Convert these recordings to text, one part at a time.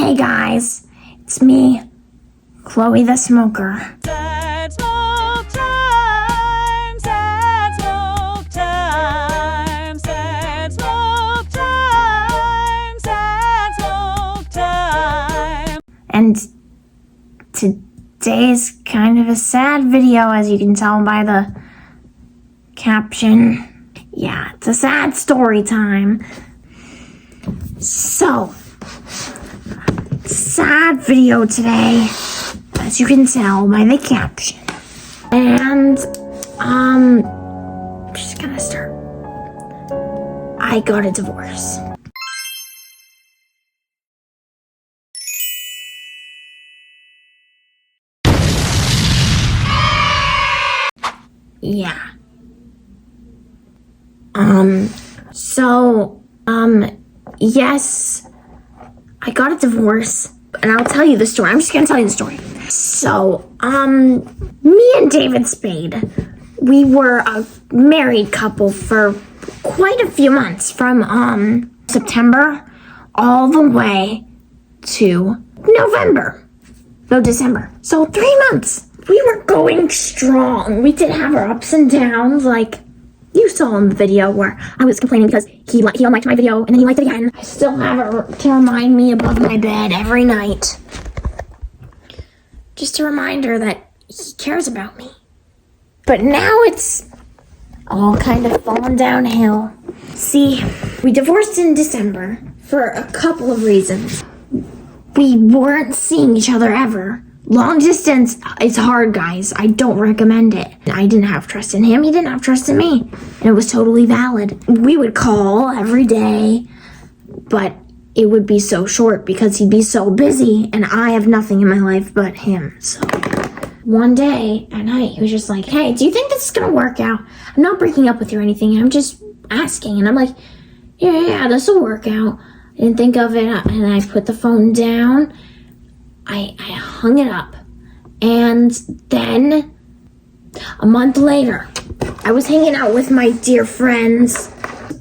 Hey guys, it's me, Chloe the Smoker. Sad smoke time, sad smoke time, sad smoke time, sad smoke time. And today's kind of a sad video, as you can tell by the caption. Yeah, it's a sad story time. So, sad video today, as you can tell by the caption. And, I'm just gonna start. I got a divorce. Yeah. Yes, I got a divorce, and I'll tell you the story. I'm just gonna tell you the story. So, me and David Spade, we were a married couple for quite a few months, from, September all the way to December. So 3 months. We were going strong. We did have our ups and downs, like you saw in the video where I was complaining because he unliked my video and then he liked it again. I still have it to remind me above my bed every night. Just a reminder that he cares about me. But now it's all kind of fallen downhill. See, we divorced in December for a couple of reasons. We weren't seeing each other ever. Long distance is hard, guys. I don't recommend it. I didn't have trust in him. He didn't have trust in me. And it was totally valid. We would call every day, but it would be so short because he'd be so busy, and I have nothing in my life but him. So one day at night, he was just like, hey, do you think this is going to work out? I'm not breaking up with you or anything. I'm just asking. And I'm like, yeah, this will work out. I didn't think of it, and I put the phone down. I hung it up, and then a month later, I was hanging out with my dear friends.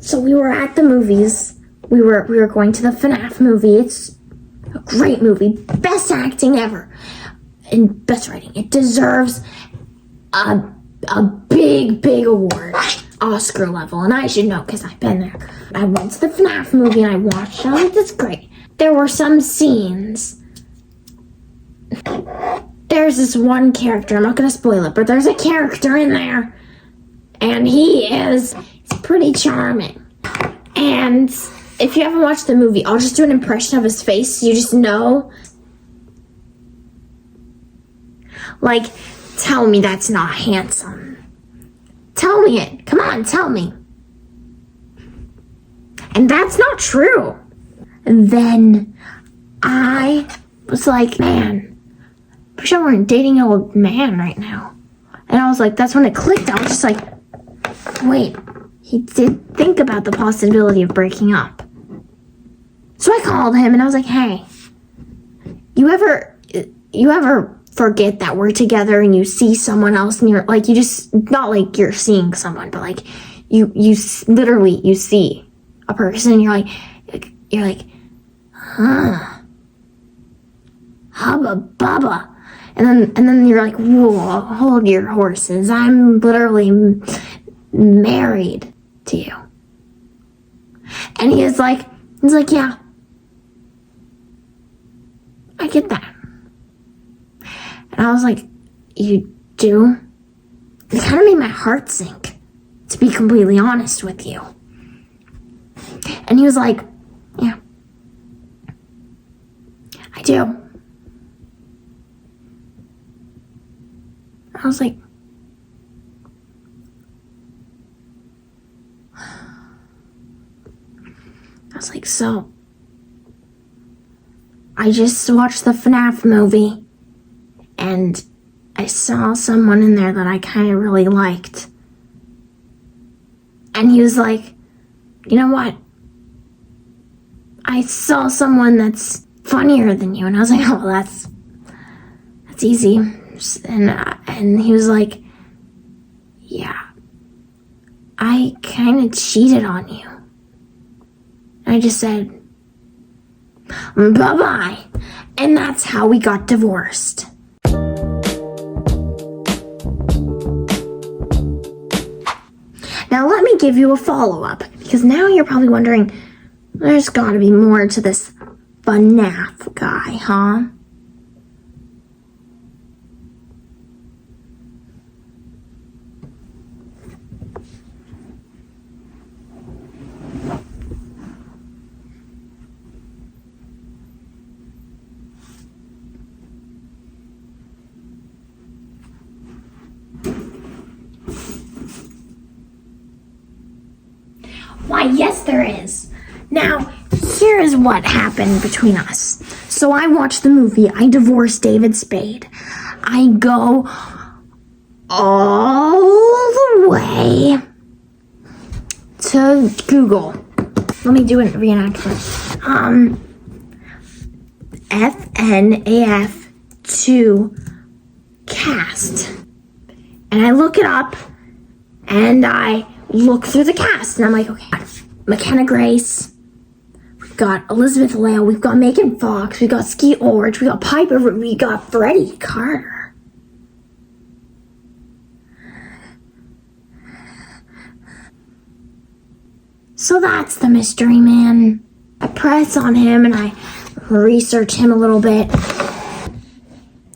So we were at the movies. We were going to the FNAF movie. It's a great movie, best acting ever, and best writing. It deserves a big award, Oscar level, and I should know because I've been there. I went to the FNAF movie and I watched it. I was like, that's great. There were some scenes. There's this one character, I'm not going to spoil it, but there's a character in there, and he's pretty charming. And if you haven't watched the movie, I'll just do an impression of his face, so you just know. Like, tell me that's not handsome. Tell me it. Come on, tell me. And that's not true. And then I was like, man, I wish I weren't dating an old man right now. And I was like, that's when it clicked. I was just like, wait, he did think about the possibility of breaking up. So I called him and I was like, hey, you ever forget that we're together and you see someone else and you're like, you just, not like you're seeing someone, but like you literally, you see a person and you're like, huh, hubba bubba. And then you're like, whoa, hold your horses. I'm literally married to you. And he's like, yeah, I get that. And I was like, you do? It kind of made my heart sink, to be completely honest with you. And he was like, yeah, I do. I was like, so I just watched the FNAF movie and I saw someone in there that I kind of really liked. And he was like, you know what? I saw someone that's funnier than you. And I was like, oh, that's easy. And he was like, yeah, I kind of cheated on you. I just said, bye-bye. And that's how we got divorced. Now let me give you a follow-up, because now you're probably wondering, there's gotta be more to this FNAF guy, huh? Why, yes, there is. Now, here is what happened between us. So I watched the movie, I divorced David Spade. I go all the way to Google. Let me do a reenactment. FNAF 2 cast. And I look it up, and I look through the cast, and I'm like, okay, McKenna Grace, we've got Elizabeth Lail, we've got Megan Fox, we've got Skeet Ulrich, we got Piper, we got Freddie Carter. So that's the mystery man. I press on him and I research him a little bit.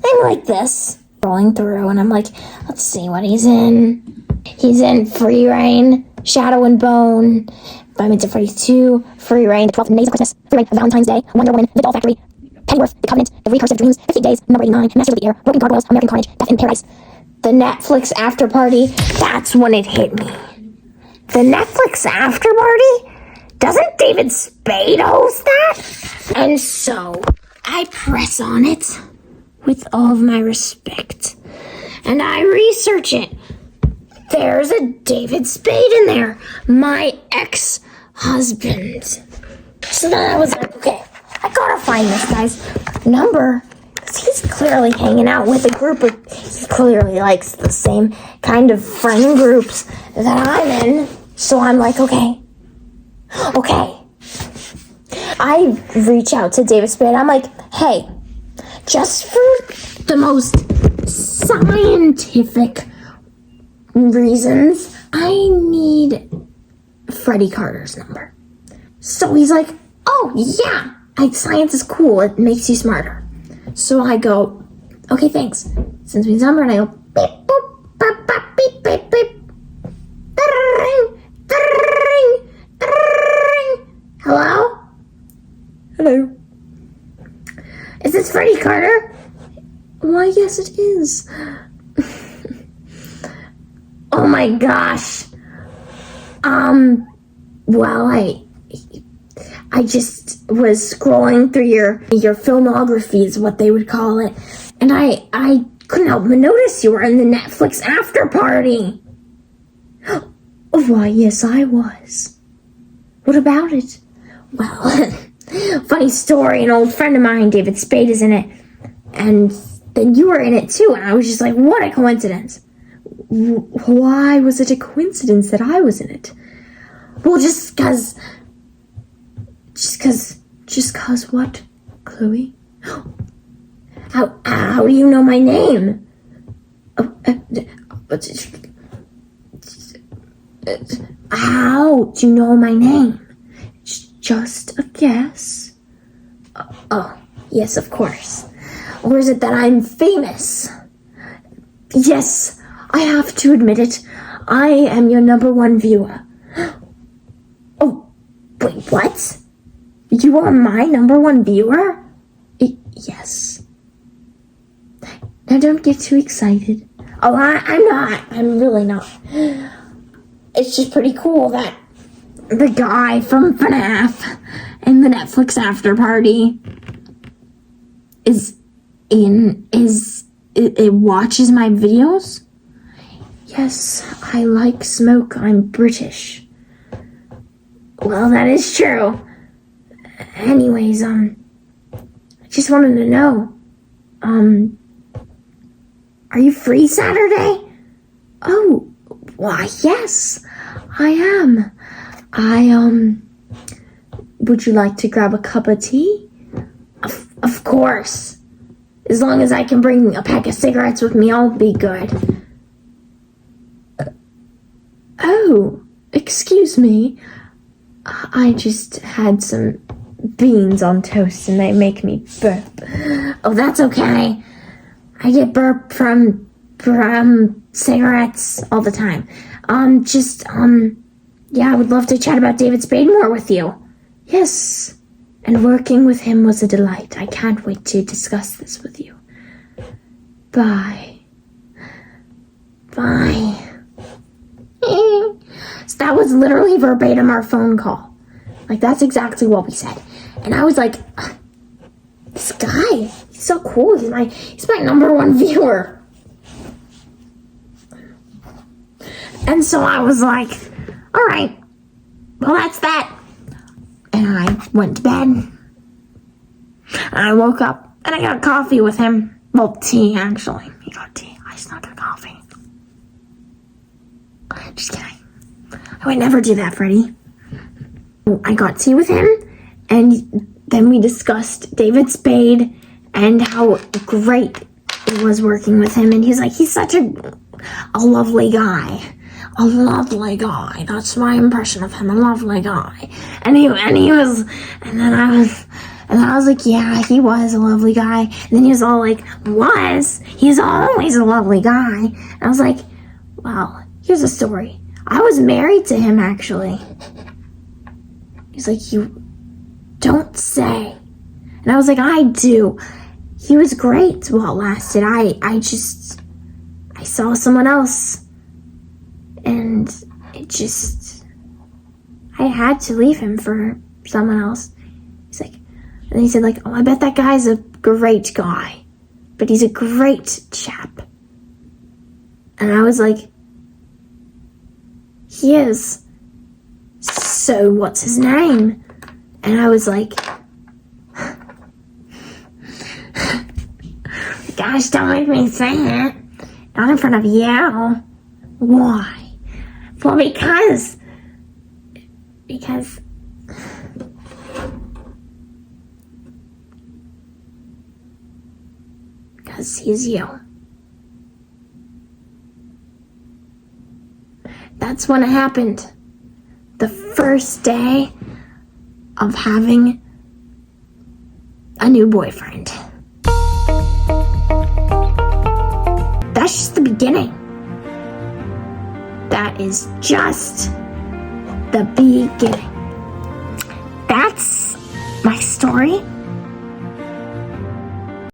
I'm like this, scrolling through, and I'm like, let's see what he's in. He's in Free Reign, Shadow and Bone, 5 Minutes of Freddy's 2, Free Reign, The 12 Days of Christmas, Free Reign, Valentine's Day, Wonder Woman, The Doll Factory, Pennyworth, The Covenant, The Recursive Dreams, 50 Days, Number 89, Masters of the Air, Broken Gargoyles, American Carnage, Death in Paradise. The Netflix After Party, that's when it hit me. The Netflix After Party? Doesn't David Spade host that? And so, I press on it with all of my respect, and I research it. There's a David Spade in there, my ex-husband. So then I was like, okay, I gotta find this guy's number, because he's clearly hanging out with a group of, he clearly likes the same kind of friend groups that I'm in. So I'm like, okay. I reach out to David Spade. I'm like, hey, just for the most scientific reasons, I need Freddie Carter's number. So he's like, oh yeah, science is cool, it makes you smarter. So I go, okay, thanks. Sends me his number, and I go, beep, boop, bop, bop, beep, beep, beep. Ding, ding, ding. Hello? Hello. Is this Freddie Carter? Why, yes, it is. Oh my gosh. Well, I just was scrolling through your filmography is what they would call it, and I couldn't help but notice you were in the Netflix After Party. Why, yes, I was. What about it? Well, funny story, an old friend of mine, David Spade, is in it, and then you were in it too, and I was just like, what a coincidence. Why was it a coincidence that I was in it? Well, just cause what, Chloe? How do you know my name? How do you know my name? Just a guess. Oh, yes, of course. Or is it that I'm famous? Yes, I have to admit it. I am your #1 viewer. Oh, wait, what? You are my #1 viewer? Yes. Now don't get too excited. Oh, I'm not. I'm really not. It's just pretty cool that the guy from FNAF and the Netflix After Party it watches my videos. Yes, I like smoke. I'm British. Well, that is true. Anyways, I just wanted to know, are you free Saturday? Oh, why, yes, I am. Would you like to grab a cup of tea? Of course. course. As long as I can bring a pack of cigarettes with me, I'll be good. Oh, excuse me. I just had some beans on toast and they make me burp. Oh, that's okay. I get burp from cigarettes all the time. Yeah, I would love to chat about David Spade more with you. Yes, and working with him was a delight. I can't wait to discuss this with you. Bye. Bye. So that was literally verbatim our phone call. Like, that's exactly what we said. And I was like, this guy, he's so cool. He's my #1 viewer. And so I was like, all right, well, that's that. And I went to bed. And I woke up and I got coffee with him. Well, tea, actually. He got tea. I just not got coffee. Just kidding. I would never do that, Freddie. I got tea with him, and then we discussed David Spade and how great it was working with him. And he's like, he's such a lovely guy. A lovely guy. That's my impression of him. A lovely guy. And he was, and then I was like, yeah, he was a lovely guy. And then he was all like, he's always a lovely guy. And I was like, well, here's a story. I was married to him, actually. He's like, you don't say. And I was like, I do. He was great while it lasted. I saw someone else. And I had to leave him for someone else. He's like, and he said like, oh, I bet that guy's a great guy. But he's a great chap. And I was like, he is. So what's his name? And I was like, gosh, don't make me say it. Not in front of you. Why? Well, because he's you. That's when it happened. The first day of having a new boyfriend. That's just the beginning. That is just the beginning. That's my story.